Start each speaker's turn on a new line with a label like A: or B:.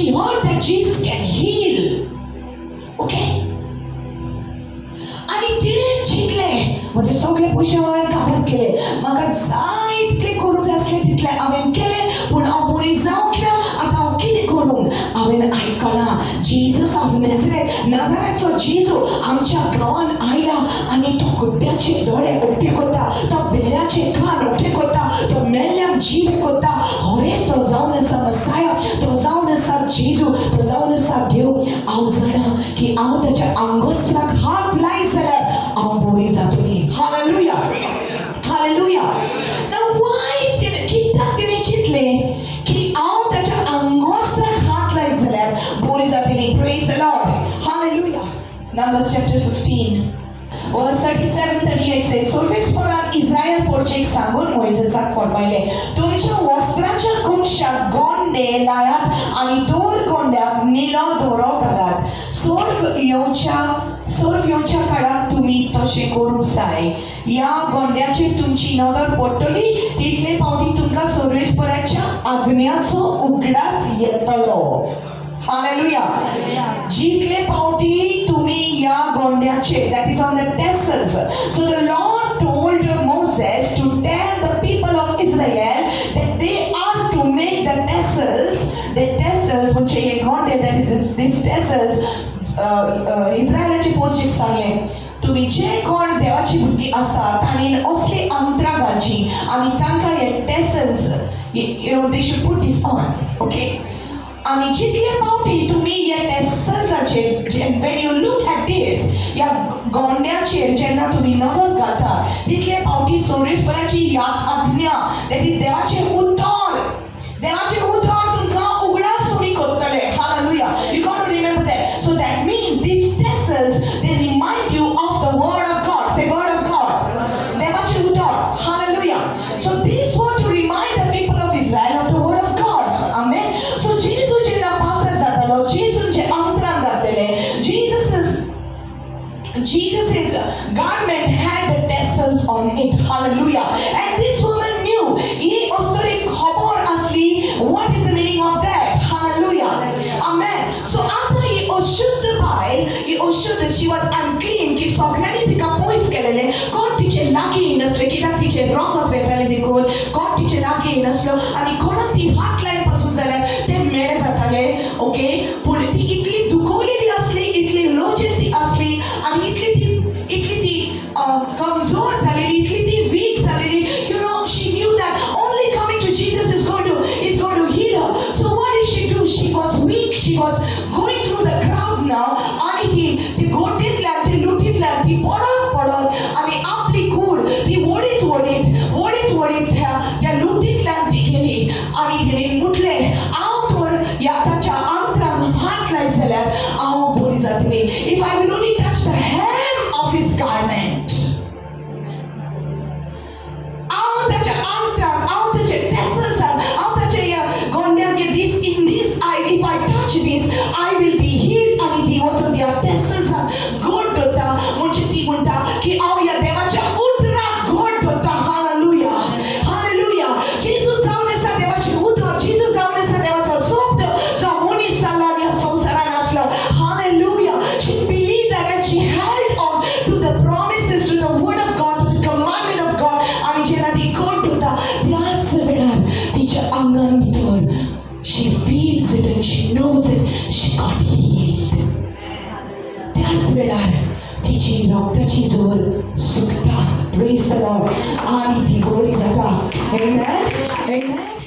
A: she heard that Jesus can heal. Okay? आणि तिने चिंतले म्हणजे सगळे पयशे हांवें काडून केले म्हाका जाय तितले करूं जाय आसले तितले हांवें केले पूण हांव बरी जावंक ना आतां हांव कितें करूं हांवें आयकलां जेजस ऑफ नाझारेथचो जेजू आमच्या गांवांत आयला आनी तो गुड्ड्याचे दोळे उक्ते कोत्ता तो बेऱ्याचे कान उक्ते कोत्ता तो मेल्ल्यांक जीव कोत्ता खरेंच तो जावन आसा मसाया तो जावन आसा जेजू तो जावन आसा देव हांव जाणा की हांव ताच्या आंगोस्त्राक हात लायत जाल्यार हांव बरी जातली हालेलुया हालेलुया नाव वाय कित्याक तिणें चिंतलें की हांव ताच्या आंगोस्त्राक हात लायत जाल्यार बरी जातली praise the Lord hallelujah Numbers chapter 15 verse 37-38 says सर्वेस्परान इस्रायल पोरचेक सांगून मोइसेसाक फरमायले तुमच्या वस्त्राच्या कुंशाक गोंडे लायात आनी दोर गोंड्याक निलो दोरो घालात सोर्व येवच्या काळाक तुमी तशें करूंक जाय ह्या गोंड्याचेर तुमची नदर पडटली तितले फावटी तुमकां सर्वेस्पराच्या आज्ञाचो उगडास येतलो Hallelujah. जितले पावटी तुम्ही या गोंड्याचे that is on the tassels. So the Lord told Moses to tell the people of Israel that they are to make the tassels. The tassels म्हणजे हे गोंडे that is this tassels. इस्रायलाचे पोरचेक सांगले तुम्ही जे कोण देवाची भुरगीं आसात तांणी असली अंतरां घालची आनी तांकां हे tassels they should put this on. Okay. आणि जितले पावटी तुम्ही या टेसल्साचे when you look at this या गोंड्याचेर जेन्ना तुम्ही नदर घालता तितले पावटी सोरेस्पराची या आज्ञा that is देवाचे उतर तुमकां उगडास तुमी करतले hallelujah you got to remember that so that means these tassels they remind you of the word of God say word of God देवाचे उतर hallelujah so this word to remind the people of Israel of the word of God amen so Jesus' garment had the tassels on it. Hallelujah. And this woman knew. He ostore khabar asli. What is the meaning of that? Hallelujah. Amen. So after he oshud the Bible, he oshud that she was unclean. Ki सगळ्यांनी तिका पयस केलेले. कोण तिचे लागीं नसले कित्याक तिचे रगत वेताले देखून. कोण तिचे लागीं नसलो आनी कोणाक ती हात लायन पासून जाल्यार ते मेळे जाताले. ओके पूण ती इतली दुखवलेली असली इतली लोजेती असली आणि इतली ती कमजोर झालेली इतली ती वीक झालेली you know she knew that only coming to Jesus is going to heal her so what did she do she was weak she was going through the crowd now आणि ती गोटीतल्यान ती लुटीतल्यान ती पडत आणि आपली कूड ती ओडीत त्या लुटीतल्यान ती गेली आणि तिने मुटले हांव तर या ताच्या अंतराक हात लायत जाल्यार हांव बरी जातली if I will only touch the hem of his garment हांव ताच्या अंतराक हांव ताचे tassels हांव ताच्या गोंड्याक this in this eye if I touch this I will be healed आणि ती वचून त्या tassels घोट धरता म्हणजे ती म्हणटा की हांव या देवाच्या उतराक घोट धरता हालेलुया हालेलुया जेजू जावन आसा देवाचे उतर जेजू जावन आसा देवाचो शब्द जो मनीस जाल्लो ह्या संवसारान आसलो hallelujah she believed that and she held on to the promises to the word of God to the commandment of God आणि जेन्ना ती घोट धरता त्याच वेळार तिच्या आंगान भितर she feels it and she knows it she got healed त्याच वेळार तिची रक्ताची जोर सुकता praise the Lord आणि ती बरी जाता amen amen